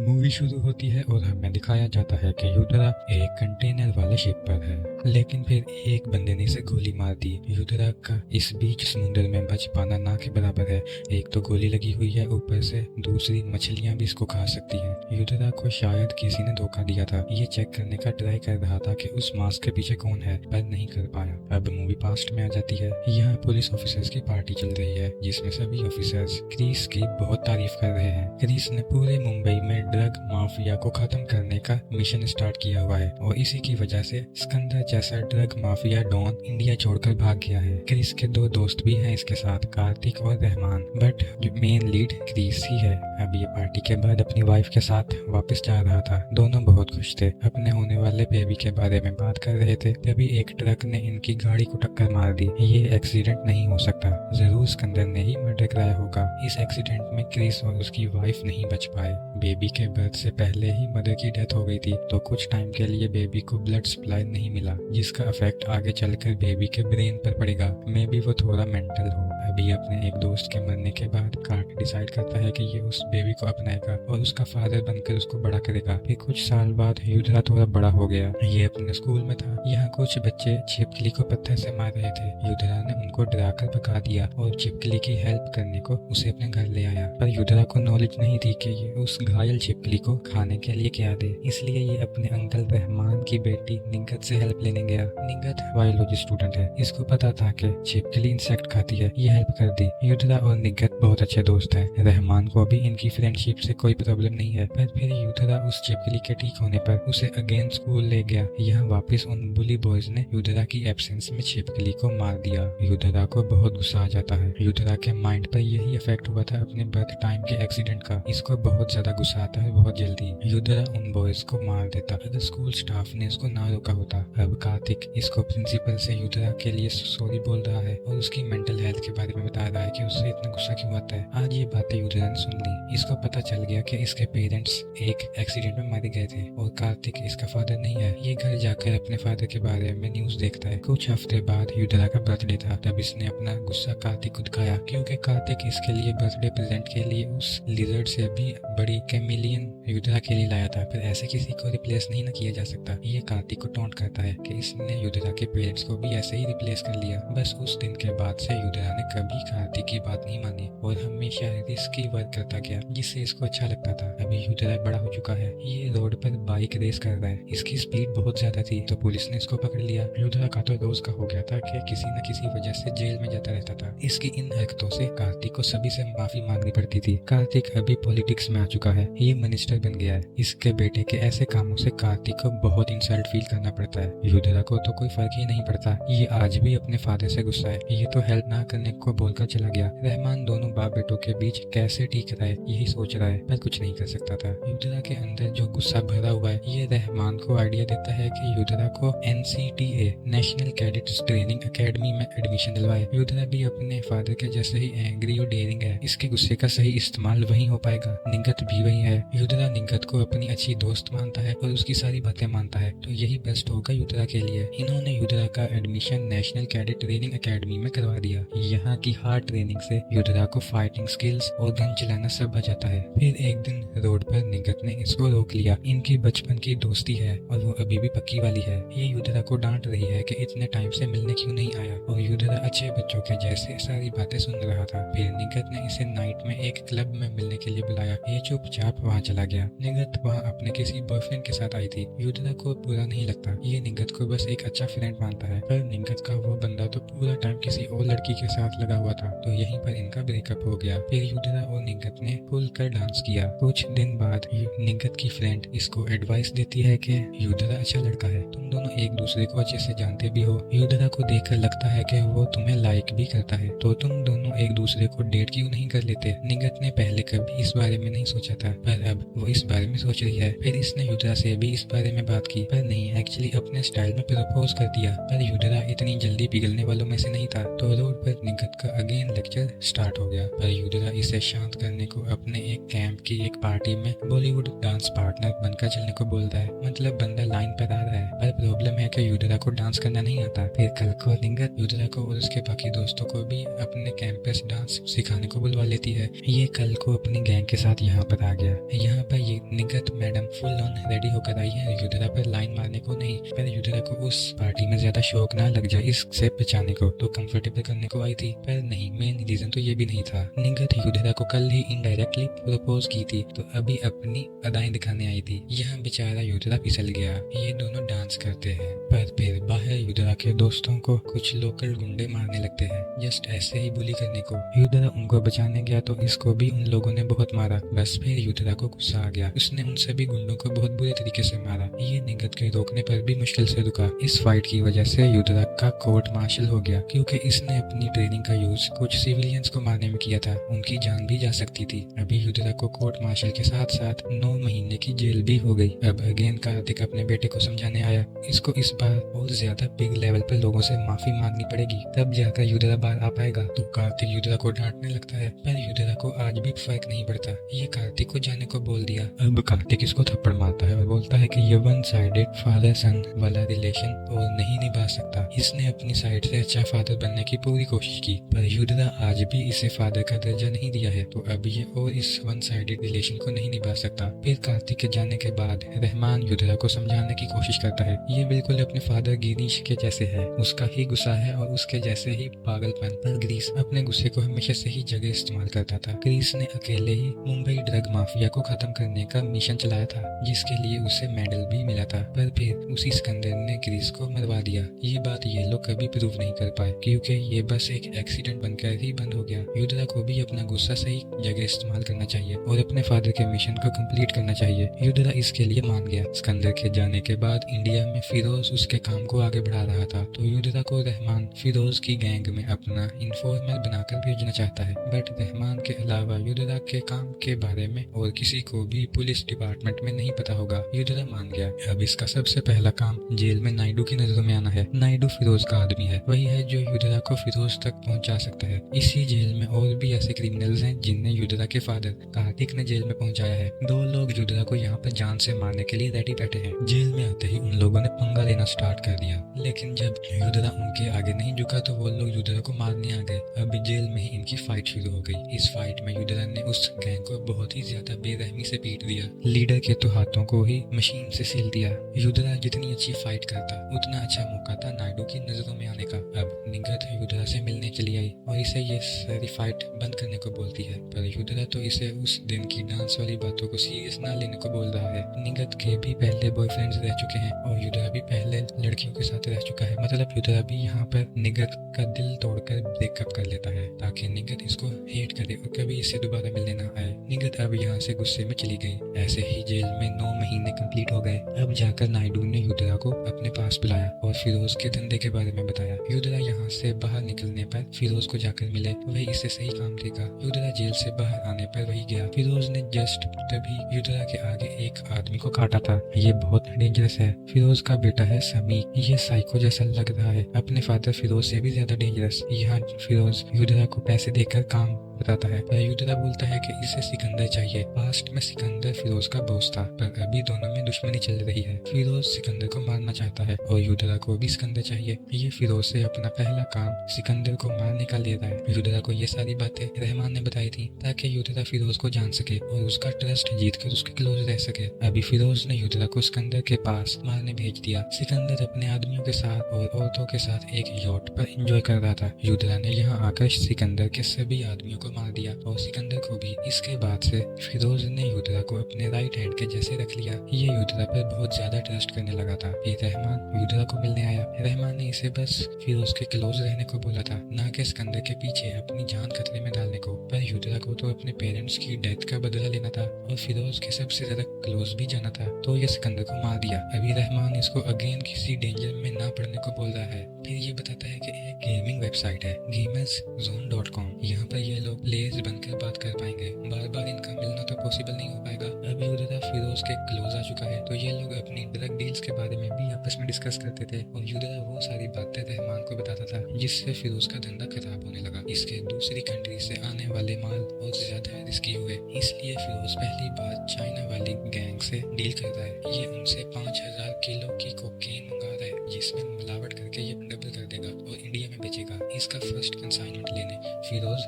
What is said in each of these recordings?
Movie शुरू होती है और हमें दिखाया जाता है कि युद्धरा एक कंटेनर वाले शिप पर है, लेकिन फिर एक बंदे ने इसे गोली मार दी। युद्धरा का इस बीच समुद्र में बच पाना ना के बराबर है। एक तो गोली लगी हुई है, ऊपर से दूसरी मछलियां भी इसको खा सकती हैं। युद्धरा को शायद किसी ने धोखा दिया था। ये चेक करने का ट्राई कर रहा था कि उस मास्क के पीछे कौन है, पर नहीं कर पाया। अब मूवी पास्ट में आ जाती है। यहाँ पुलिस ऑफिसर्स की पार्टी चल रही है, जिसमें सभी ऑफिसर्स क्रिस की बहुत तारीफ कर रहे हैं। क्रिस ने पूरे मुंबई में ड्रग माफिया को खत्म करने का मिशन स्टार्ट किया हुआ है और इसी की वजह से सिकंदर जैसा ड्रग माफिया डॉन इंडिया छोड़कर भाग गया है। क्रिस के दो दोस्त भी हैं इसके साथ, कार्तिक और रहमान, बट जो मेन लीड क्रिस ही है। अब ये पार्टी के बाद अपनी वाइफ के साथ वापस जा रहा था। दोनों बहुत खुश थे, अपने होने वाले बेबी के बारे में बात कर रहे थे। तभी एक ट्रक ने इनकी गाड़ी को टक्कर मार दी। ये एक्सीडेंट नहीं हो सकता, जरूर सिकंदर ने ही मर्डर कराया होगा। इस एक्सीडेंट में क्रिस और उसकी वाइफ नहीं बच पाए। बेबी के बर्थ से पहले ही मदर की डेथ हो गई थी, तो कुछ टाइम के लिए बेबी को ब्लड सप्लाई नहीं मिला, जिसका इफेक्ट आगे चलकर बेबी के ब्रेन पर पड़ेगा। मे भी वो थोड़ा मेंटल हो। अभी अपने एक दोस्त के मरने के बाद कार्ट डिसाइड करता है कि ये उस बेबी को अपनाएगा और उसका फादर बनकर उसको बड़ा करेगा। फिर कुछ साल बाद युद्धरा थोड़ा बड़ा हो गया। ये अपने स्कूल में था। यहाँ कुछ बच्चे छिपकली को पत्थर से मार रहे थे। युद्धरा ने उनको डराकर भगा दिया और छिपकली की हेल्प करने को उसे अपने घर ले आया। पर युद्धरा को नॉलेज नहीं थी कि ये उस घायल छिपकली को खाने के लिए क्या दे, इसलिए ये अपने अंकल रहमान की बेटी निगत से हेल्प लेने गया। निगत बायोलॉजी स्टूडेंट है, इसको पता था कि छिपकली इंसेक्ट खाती है। ये हेल्प कर दी। युद्धरा और निगत बहुत अच्छे दोस्त हैं। रहमान को भी इनकी फ्रेंडशिप से कोई प्रॉब्लम नहीं है। पर फिर युद्धरा उस छिपकली के ठीक होने पर उसे अगेन स्कूल ले गया। यहाँ वापस उन बुली बॉयज ने युद्धरा की एब्सेंस में छिपकली को मार दिया। युद्धरा को बहुत गुस्सा आ जाता है। युद्धरा के माइंड पर यही इफेक्ट हुआ था अपने बर्थ टाइम के एक्सीडेंट का। इसको बहुत ज्यादा गुस्सा आता है बहुत जल्दी। युद्धरा उन बॉयज को मार देता अगर स्कूल स्टाफ ने इसको ना रोका होता। अब कार्तिक इसको प्रिंसिपल से युद्धरा के लिए सॉरी बोल रहा है और उसकी मेंटल हेल्थ के बारे में बता रहा है कि उससे इतना गुस्सा क्यों आता है। आज ये बातें युद्धरा ने सुन ली। इसको पता चल गया कि इसके पेरेंट्स एक एक्सीडेंट में मारे गए थे और कार्तिक इसका फादर नहीं है। ये घर जाकर अपने फादर के बारे में न्यूज देखता है। कुछ हफ्ते बाद युद्धरा का बर्थडे था, तब इसने अपना गुस्सा कार्तिक को दिखाया, क्योंकि कार्तिक इसके लिए बर्थडे प्रेजेंट के लिए उस लिजर्ड से भी बड़ी कैमिलियन युद्धरा के लिए लाया था। पर ऐसे किसी को रिप्लेस नहीं ना किया जा सकता। ये कार्तिक को टॉन्ट करता है कि इसने युद्धरा के पेरेंट्स को भी ऐसे ही रिप्लेस कर लिया। बस उस दिन के बाद से युद्धरा ने कभी कार्तिक की बात नहीं मानी और हमेशा रिस्की वर्क करता गया, जिससे इसको अच्छा लगता था। अभी युद्धरा बड़ा हो चुका है। ये रोड पर बाइक रेस कर रहा है। इसकी स्पीड बहुत ज्यादा थी, तो पुलिस ने इसको पकड़ लिया। युद्धरा का तो रोज का हो गया था कि किसी न किसी वजह से जेल में जाता रहता था। इसकी इन हरकतों से कार्तिक को सभी से माफी मांगनी पड़ती थी। कार्तिक अभी पॉलिटिक्स में आ चुका है। ये मिनिस्टर बन गया है। इसके बेटे के ऐसे कामों से कार्तिक को बहुत इंसल्ट फील करना पड़ता है। युद्धरा को तो कोई फर्क ही नहीं पड़ता। ये आज भी अपने फादर से गुस्सा है। ये तो हेल्प ना करने को बोलकर चला गया। रहमान दोनों बाप बेटों के बीच कैसे ठीक रहे यही सोच रहा है, पर कुछ नहीं कर सकता था। युद्धरा के अंदर जो गुस्सा भरा हुआ है, ये रहमान को आइडिया देता है कि युद्धरा को NCTA national cadets training academy में एडमिशन दिलवाए। युद्धरा भी अपने फादर के जैसे ही एंग्री और डेयरिंग है। इसके गुस्से का सही इस्तेमाल वही हो पाएगा। निगत भी वही है। युद्धरा निगत को अपनी अच्छी दोस्त मानता है और उसकी सारी बातें मानता है, तो यही बेस्ट होगा युद्धरा के लिए। इन्होंने युद्धरा का admission national cadet training academy में करवा दिया। यहाँ की हार्ड ट्रेनिंग से युद्धरा को फाइटिंग स्किल्स और गन चलाना सब आ जाता है। फिर एक दिन रोड पर निगत ने इसको रोक लिया। इनकी बचपन की दोस्ती है और वो अभी भी पक्की वाली है। ये युद्धरा को डांट रही है कि इतने टाइम से मिलने क्यों नहीं आया, और युद्धरा अच्छे बच्चों के जैसे सारी बातें सुन रहा था। फिर निगत ने इसे नाइट में एक क्लब में मिलने के लिए बुलाया। ये चुपचाप वहाँ चला गया। निगत वहाँ अपने किसी बॉयफ्रेंड के साथ आई थी। युद्धरा को बुरा नहीं लगता। ये निगत को बस एक अच्छा फ्रेंड मानता है। पर निगत का वो बंदा तो पूरा टाइम किसी और लड़की के साथ लगा हुआ था, तो यहीं पर इनका ब्रेकअप हो गया। फिर युद्धरा और निगत ने खुलकर डांस किया। कुछ दिन बाद निगत की फ्रेंड इसको एडवाइस देती है कि युद्धरा अच्छा लड़का है, तुम दोनों एक दूसरे को अच्छे से जानते भी हो। युद्धरा को देखकर लगता है कि वो तुम्हें लाइक भी करता है, तो तुम दोनों एक दूसरे को डेट क्यों नहीं कर लेते। निगत ने पहले कभी इस बारे में नहीं सोचा था, पर अब वो इस बारे में सोच रही है। फिर इसने युद्धरा से भी इस बारे में बात की, पर नहीं, एक्चुअली अपने स्टाइल में प्रपोज कर दिया। पर युद्धरा इतनी जल्दी पिघलने वालों में से नहीं था, तो रोड पर निगत का अगेन लेक्चर स्टार्ट हो गया, पर युद्धरा इसे शांत करने को अपने एक कैंप की एक पार्टी में बॉलीवुड डांस पार्टनर बनकर चलने को बोलता है। मतलब बंदा लाइन पर आ रहा है, पर प्रॉब्लम है कि युद्धरा को डांस करना नहीं आता। फिर कल को निगत युद्धरा को और उसके बाकी दोस्तों को भी अपने कैंपस डांस सिखाने को बुलवा लेती है। ये कल को अपनी गैंग के साथ यहाँ पर आ गया। यहाँ पर ये निगत मैडम फुल ऑन रेडी होकर आई है युद्धरा पर लाइन मारने को नहीं, पर युद्धरा को उस पार्टी में ज्यादा शौक ना लग जाए इससे बचाने को, तो कंफर्टेबल करने को आई थी। पर नहीं, मेन रीजन तो ये भी नहीं था। निगत युद्धरा को कल ही इनडायरेक्टली प्रपोज की थी, तो अभी अपनी अदाएं दिखाने आई थी। यहाँ बेचारा युद्धरा फिसल गया। ये दोनों डांस करते हैं, पर फिर बाहर युद्धरा के दोस्तों को कुछ लोकल गुंडे मारने लगते हैं, जस्ट ऐसे ही बुली करने को। युद्धरा उनको बचाने गया तो इसको भी उन लोगों ने बहुत मारा। बस फिर युद्धरा को गुस्सा आ गया, उसने उन सभी गुंडों को बहुत बुरे तरीके से मारा। ये निगत के रोकने पर भी मुश्किल से रुका। इस फाइट की वजह से युद्धरा का कोर्ट मार्शल हो गया, क्योंकि इसने अपनी ट्रेनिंग का यूज कुछ सिविलियंस को मारने में किया था। उनकी जान भी जा सकती थी। अभी युद्धरा को कोर्ट मार्शल के साथ साथ 9 महीने की जेल भी हो गई। अब अगेन कार्तिक अपने बेटे को समझाने आया। इसको इस बार और ज्यादा बिग लेवल पर लोगों से माफी मांगनी पड़ेगी, तब जाकर युद्धरा बाहर आ पाएगा। तो कार्तिक युद्धरा को डांटने लगता है, पर युद्धरा को आज भी फर्क नहीं पड़ता। ये कार्तिक को जाने को बोल दिया। अब कार्तिक इसको थप्पड़ मारता है और बोलता है कि ये वन साइडेड फादर सन वाला रिलेशन और नहीं निभा सकता। इसने अपनी साइड से अच्छा फादर बनने की पूरी कोशिश की, पर युद्धरा आज भी इसे फादर का दर्जा नहीं दिया है, तो अब ये और इस वन साइडेड रिलेशन को नहीं निभा सकता। फिर कार्तिक के जाने के बाद रहमान युद्धरा को समझाने की कोशिश करता है। ये बिल्कुल अपने फादर गिरीश के जैसे है, उसका ही गुस्सा है और उसके जैसे ही पागलपन। पर ग्रीस अपने गुस्से को हमेशा सही जगह इस्तेमाल करता था। ग्रीस ने अकेले ही मुंबई ड्रग माफिया को खत्म करने का मिशन चलाया था, जिसके लिए उसे मेडल भी मिला था। पर फिर उसी सिकंदर ने ग्रीस को मरवा दिया। ये बात ये लोग कभी प्रूव नहीं कर पाए, क्योंकि ये बस एक एक्सीडेंट बनकर ही बंद हो गया। युद्धरा को भी अपना गुस्सा सही जगह इस्तेमाल करना चाहिए और अपने फादर के मिशन को कंप्लीट करना चाहिए। युद्धरा इसके लिए मान गया। सिकंदर के जाने के बाद इंडिया में फिरोज उसके काम को आगे बढ़ा रहा था, तो युद्धरा को रहमान फिरोज की गैंग में अपना इन्फॉर्मर बनाकर भेजना चाहता है। बट रहमान के अलावा युद्धरा के काम के बारे में और किसी को भी पुलिस डिपार्टमेंट में नहीं पता होगा। युद्धरा मान गया। अब इसका सबसे पहला काम जेल में नायडू की नजरों में आना है। नायडू फिरोज का आदमी है, वही है जो युद्धरा को फिरोज तक पहुंचा सकता है। इसी जेल में और भी ऐसे क्रिमिनल्स हैं जिन्हें युद्धरा के फादर कार्तिक ने जेल में पहुंचाया है। 2 लोग युद्धरा को यहाँ पर जान से मारने के लिए रेडी बैठे हैं। जेल में आते ही उन लोगों ने पंगा लेना स्टार्ट कर दिया, लेकिन जब युद्धरा उनके आगे नहीं झुका तो वो लोग युद्धरा को मारने आ गए। अब जेल में ही इनकी फाइट शुरू हो गई। इस फाइट में युद्धरा ने उस गैंग को बहुत ही ज्यादा बेरहमी से पीट दिया। लीडर के तो हाथों को ही मशीन से सिल दिया। युद्धरा जितनी अच्छी फाइट करता उतना अच्छा मौका था नायडू की नजरों में आने का। अब निगत युद्धरा से मिलने चली आई और इसे ये सारी फाइट बंद करने को बोलती है, पर युद्धरा तो इसे उस दिन की डांस वाली बातों को सीरियस ना लेने को बोल रहा है। निगत के भी पहले बॉयफ्रेंड्स रह चुके हैं और युद्धरा भी पहले लड़कियों के साथ रह चुका है। मतलब युद्धरा भी यहाँ पर निगत का दिल तोड़कर ब्रेकअप कर लेता है, ताकि निगत इसको हेट करे और कभी इससे दोबारा मिलने ना आए। निगत अब यहाँ से गुस्से में चली गई। ऐसे ही जेल में 9 महीने कंप्लीट हो गए। अब जाकर नायडू ने युद्धरा को अपने पास बुलाया और फिरोज के धंधे के बारे में बताया। युद्धरा यहाँ से बाहर निकलने पर फिरोज को जाकर मिले, वही इससे सही काम देगा। युद्धरा जेल से बाहर आने पर वही गया। फिरोज ने जस्ट तभी युद्धरा के आगे एक आदमी को काटा था। ये बहुत डेंजरस है। फिरोज का बेटा है समी। ये साइको जैसा लग रहा है, अपने फादर फिरोज से भी ज्यादा डेंजरस। यहाँ फिरोज युद्धरा को पैसे देकर काम बताता है, पर युद्धरा बोलता है कि इसे सिकंदर चाहिए। पास्ट में सिकंदर फिरोज का बॉस था, पर अभी दोनों में दुश्मनी चल रही है। फिरोज सिकंदर को मारना चाहता है और युद्धरा को भी सिकंदर चाहिए। ये फिरोज से अपना पहला काम सिकंदर को मारने का ले रहा है। युद्धरा को ये सारी बातें रहमान ने बताई थी ताकि युद्धरा फिरोज को जान सके और उसका ट्रस्ट जीत कर उसके क्लोज रह सके। अभी फिरोज ने युद्धरा को सिकंदर के पास मारने भेज दिया। सिकंदर अपने आदमियों के साथ और औरतों के साथ एक यॉट पर एंजॉय कर रहा था। युद्धरा ने यहाँ आकर सिकंदर के सभी आदमियों को मार दिया और सिकंदर को भी। इसके बाद से फिरोज ने युद्धरा को अपने राइट हैंड के जैसे रख लिया। ये युद्धरा पर बहुत ज्यादा ट्रस्ट करने लगा था। फिर रहमान युद्धरा को मिलने आया। रहमान ने इसे बस फिरोज के क्लोज रहने को बोला था, ना कि सिकंदर के पीछे अपनी जान खतरे में डालने को। पर युद्धरा को तो अपने पेरेंट्स की डेथ का बदला लेना था और फिरोज के सबसे ज्यादा क्लोज भी जाना था, तो ये सिकंदर को मार दिया। अभी रहमान इसको अगेन किसी डेंजर में ना पड़ने को बोल रहा है। फिर ये बताता है कि एक गेमिंग वेबसाइट है gamerszone.com। यहाँ पर ये लोग प्लेयर्स बनकर बात कर पाएंगे। बार बार इनका मिलना तो पॉसिबल नहीं हो पाएगा। अब युद्धरा फिरोज के क्लोज आ चुका है। तो ये लोग अपनी ड्रग डील्स के बारे में भी आपस में डिस्कस करते थे और युद्रा वो सारी बातें रहमान को बताता था, जिससे फिरोज का धंधा खराब होने लगा। इसके दूसरी कंट्री से आने वाले माल बहुत ज्यादा रिस्की हुए, इसलिए फिरोज पहली बार चाइना वाली गैंग से डील करता है। ये उनसे 5000 किलो की कोकेन मंगा रहा है, जिसमें मिलावट करके ये डबल कर देगा और इंडिया में बेचेगा। इसका फर्स्ट कंसाइनमेंट लेने फिरोज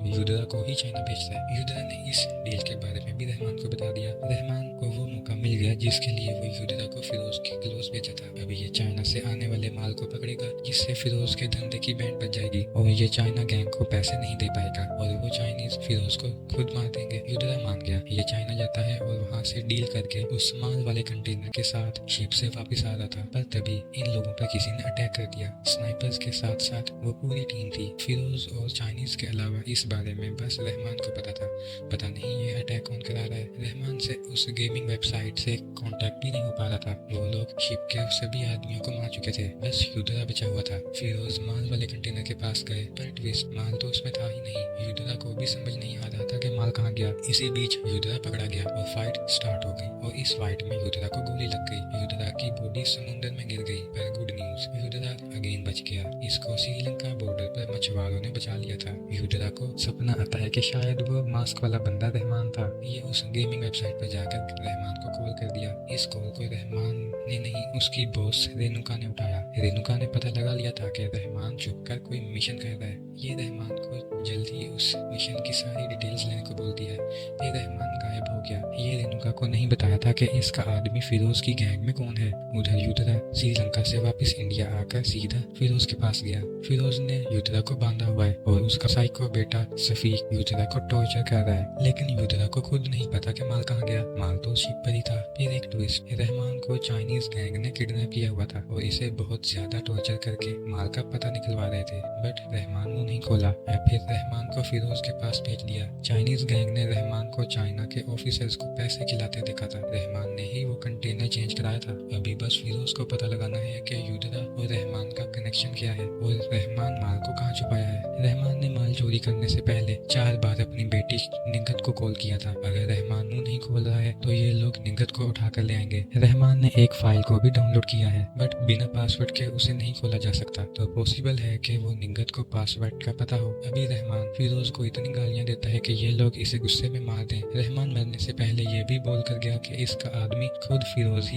युद्रा को ही चाइना भेजता है। युद्रा ने इस डील के बारे में भी रहमान को बता दिया। रहमान को वो मौका मिल गया जिसके लिए वो युद्रा को फिरोज के क्लोज भेजा था। अभी ये चाइना से आने वाले माल को पकड़ेगा, जिससे फिरोज के धंधे की बैंड बच जाएगी और ये चाइना गैंग को पैसे नहीं दे पाएगा और वो चाइनीज फिरोज को खुद मार देंगे। युद्रा मान गया। ये चाइना जाता है और वहाँ से डील करके उस माल वाले कंटेनर के साथ शिप से वापस आ रहा था, पर तभी इन लोगों पर किसी ने अटैक कर दिया। स्नाइपर्स के साथ साथ वो पूरी टीम थी। फिरोज और चाइनीज के अलावा इस बारे में बस रहमान को पता था। पता नहीं ये अटैक कौन करा रहा है। रहमान से उस गेमिंग वेबसाइट से कांटेक्ट भी नहीं हो पा रहा था। वो लोग शिप के सभी आदमियों को मार चुके थे, बस युद्रा बचा हुआ था। फिरोज माल वाले कंटेनर के पास गए, पर ट्विस्ट, माल तो उसमें था ही नहीं। युद्रा को भी समझ नहीं आ रहा था कि माल कहाँ गया। इसी बीच युद्रा पकड़ा गया और फाइट स्टार्ट हो गई और इस फाइट में युद्रा को गोली लग गई। युद्रा की बॉडी समुद्र में गिर गई, पर गुड न्यूज, युद्रा अगेन बच गया। इसको श्रीलंका बॉर्डर पर मछुआरों ने बचा लिया था। युद्रा को सपना आता है कि शायद वो मास्क वाला बंदा रहमान था। ये उस गेमिंग वेबसाइट पर जाकर रहमान को कॉल कर दिया। इस कॉल को रहमान ने नहीं, उसकी बॉस रेणुका ने उठाया। रेणुका ने पता लगा लिया था कि रहमान छुपकर कोई मिशन कर रहा है। ये रहमान को जल्दी उस मिशन की सारी डिटेल्स लेने को बोलती है। फिर रहमान गायब हो गया। ये रेणुका को नहीं बताया था कि इसका आदमी फिरोज की गैंग में कौन है। उधर युद्रा श्रीलंका से वापस इंडिया आकर सीधा फिरोज के पास गया। फिरोज ने युद्रा को बांधा हुआ है और उसका साइको बेटा सफीक युद्रा को टॉर्चर कर रहा है, लेकिन युद्रा को खुद नहीं पता कि माल कहाँ गया। माल तो शिप पर ही था। फिर एक ट्विस्ट, रहमान को चाइनीज गैंग ने किडनैप किया हुआ था और इसे बहुत ज्यादा टॉर्चर करके माल का पता निकलवा रहे थे, बट रहमान मुंह नहीं खोला। फिर रहमान को फिरोज के पास भेज दिया। चाइनीज गैंग ने रहमान को चाइना के ऑफिसर्स को पैसे खिलाते देखा था। रहमान ने ही वो कंटेनर चेंज कराया था। अभी बस फिरोज को पता लगाना है कि युद्रा और रहमान का कनेक्शन क्या है और रहमान माल को कहाँ छुपाया है। रहमान ने माल चोरी करने से पहले 4 बार अपनी बेटी निगत को कॉल किया था। अगर रहमान मुंह नहीं खोल रहा है तो ये लोग निगत को उठा कर ले आएंगे। रहमान ने एक फाइल को भी डाउनलोड किया है, बट बिना पासवर्ड के उसे नहीं खोला जा सकता, तो पॉसिबल है कि वो निगत को पासवर्ड का पता हो। अभी रहमान फिरोज को इतनी गालियां देता है कि ये लोग इसे गुस्से में मार दें। रहमान मरने से पहले ये भी बोल कर गया कि इसका आदमी खुद फिरोज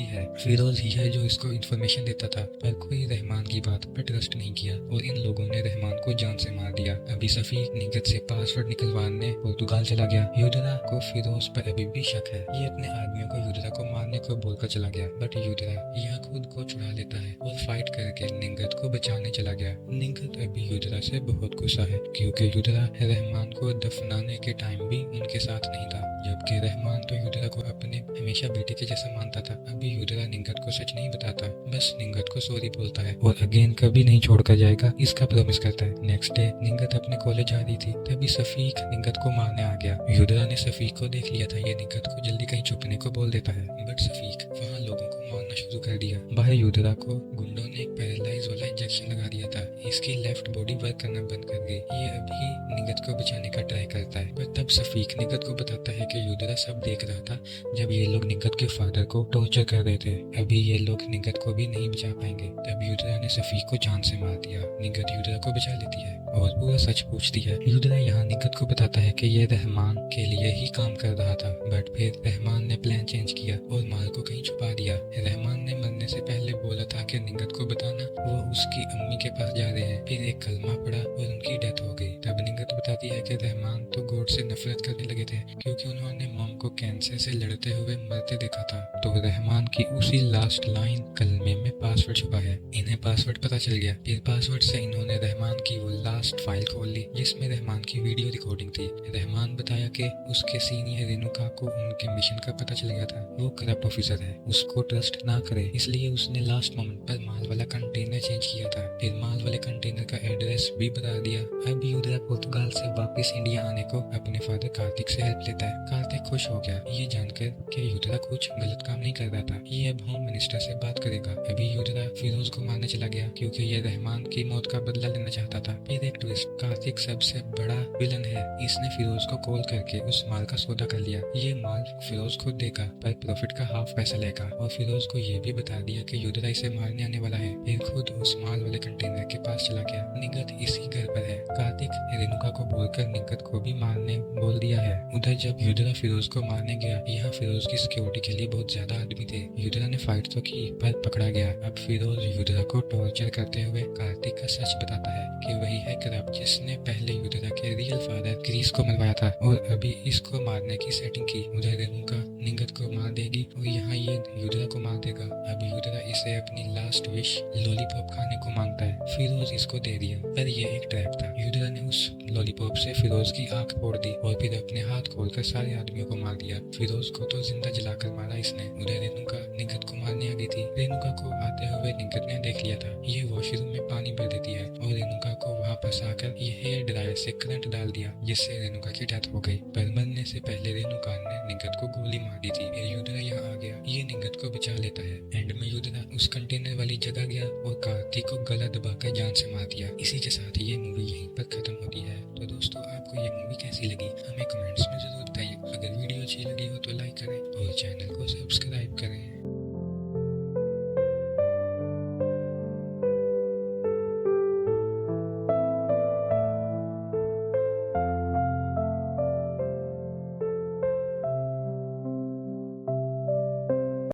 ही है जो इसको इन्फॉर्मेशन देता था, पर कोई रहमान की बात पर ट्रस्ट नहीं किया और इन लोगों ने रहमान को जान से मार दिया। अभी सफीक निगत से पासवर्ड निकलवाने पुर्तगाल चला गया। युद्रा को फिरोज पर अभी भी शक है। ये अपने आदमियों को युद्रा को मारने को बोलकर चला गया, बट युद्रा यहाँ खुद को छुड़ा लेता है और फाइट करके निगत को बचाने चला गया। निगत अभी युद्रा से बहुत गुस्सा है क्योंकि युद्रा रहमान को दफनाने के टाइम भी उनके साथ नहीं था, जबकि रहमान तो युद्रा को अपने हमेशा बेटे के जैसा मानता था। अभी युद्रा निगत को सच नहीं बताता, बस निगत को सॉरी बोलता है और अगेन कभी नहीं छोड़कर जाएगा इसका प्रॉमिस करता है। नेक्स्ट डे निगत अपने कॉलेज जा रही थी, तभी सफीक निगत को मारने आ गया। युद्रा ने सफीक को देख लिया था। ये निगत को जल्दी कहीं छुपने को बोल देता है, बट सफीक वहाँ लोगों को मारना शुरू कर दिया। बाहर युद्रा को गुंडों ने एक पैरालाइज वाला इंजेक्शन लगा दिया था। इसकी लेफ्ट बॉडी वर्क करना बंद कर गई। ये अभी निगत को बचाने का ट्राई करता है, पर तब सफीक निगत को बताता है कि युद्रा सब देख रहा था जब ये लोग निगत के फादर को टॉर्चर कर रहे थे। अभी ये लोग निगत को भी नहीं बचा पाएंगे। तब युद्रा ने सफीक को जान से मार दिया। निगत युद्रा को बचा लेती है और पूरा सच पूछती है। युद्रा यहाँ निगत को बताता है कि ये रहमान के लिए ही काम कर रहा था, बट फिर रहमान ने प्लान चेंज किया और माल को कहीं छुपा दिया। रहमान ने मरने से पहले बोला था कि निगत को बताना वो उसकी अम्मी के पास जा रहे हैं। फिर एक कलमा पड़ा और उनकी डेथ हो गई। तब निगत बताती है कि रहमान तो गॉड से नफरत करने लगे थे क्योंकि उन्होंने मॉम को कैंसर से लड़ते हुए मरते देखा था। तो रहमान की उसी लास्ट लाइन कलमे में पासवर्ड छुपा है। इन्हें पासवर्ड पता चल गया। फिर पासवर्ड से इन्होंने रहमान की वो लास्ट फाइल खोल ली जिसमें रहमान की वीडियो रिकॉर्डिंग थी। रहमान बताया कि उसके सीनियर रेणुका को उनके मिशन का पता चल गया था। वो करप्ट ऑफिसर है, उसको ट्रस्ट ना करे, इसलिए उसने लास्ट मोमेंट पर माल वाला कंटेनर चेंज किया था। फिर माल वाले कंटेनर का एड्रेस भी बता दिया। अब युद्रा पुर्तगाल से वापस इंडिया आने को अपने फादर कार्तिक से हेल्प लेता है। कार्तिक खुश हो गया ये जानकर कि युद्धरा कुछ गलत काम नहीं कर रहा था। ये अब होम मिनिस्टर से बात करेगा। अभी युद्धरा फिरोज को मारने चला गया क्योंकि ये रहमान की मौत का बदला लेना चाहता था। फिर एक ट्विस्ट, कार्तिक सबसे बड़ा विलन है। इसने फिरोज को कॉल करके उस माल का सौदा कर लिया। ये माल फिरोज खुद देगा पर प्रॉफिट का हाफ पैसा लेगा और फिरोज को ये भी बता दिया कि युद्धरा इसे मारने आने वाला है। फिर खुद उस माल वाले कंटेनर के पास चला गया। निगत इसी घर पर है। कार्तिक रेणुका को बोलकर निगत को भी मारने बोल दिया है। उधर जब युद्धरा फिरोज को मारने गया, यहाँ फिरोज की सिक्योरिटी के लिए बहुत ज्यादा आदमी थे। युद्धरा ने फाइट तो की पर पकड़ा गया। अब फिरोज युद्धरा को टॉर्चर करते हुए कार्तिक का सच बताता है कि वही है करप्ट जिसने पहले युद्धरा के रियल फादर क्रिस को मरवाया था और अभी इसको मारने की सेटिंग की। उधर रेणुका निगत को मार देगी और यहाँ ये युद्धरा को मार देगा। अब युद्धरा इसे अपनी लास्ट विश लॉलीपॉप खाने को मांगता है। फिरोज इसको दे दिया पर यह एक ट्रैप था। युद्धरा ने उस लॉलीपॉप से फिरोज की आंख फोड़ दी और फिर अपने हाथ खोलकर सारे आदमियों को मार दिया। फिरोज को तो जिंदा जलाकर मारा इसने। उधर रेणुका निगत को मारने आ गई थी। रेणुका को आते हुए निगत ने देख लिया था। ये वॉशरूम में पानी भर देती है और रेणुका को वहाँ फंसाकर ये हेयर ड्रायर से करंट डाल दिया जिससे रेणुका की डेथ हो गई। पर मरने से पहले रेणुका ने निगत को गोली मार दी थी। फिर युद्धरा यहाँ आ गया। ये निगत को बचा लेता है। एंड में युद्धरा उस कंटेनर वाली जगह गया और कार्तिक को गला दबाकर जान से मार दिया। इसी के साथ ये मूवी यहीं पर खत्म होती है। तो दोस्तों आपको ये मूवी कैसी लगी हमें कमेंट्स में जरूर बताइए। अगर वीडियो अच्छी लगी हो तो लाइक करें और चैनल को सब्सक्राइब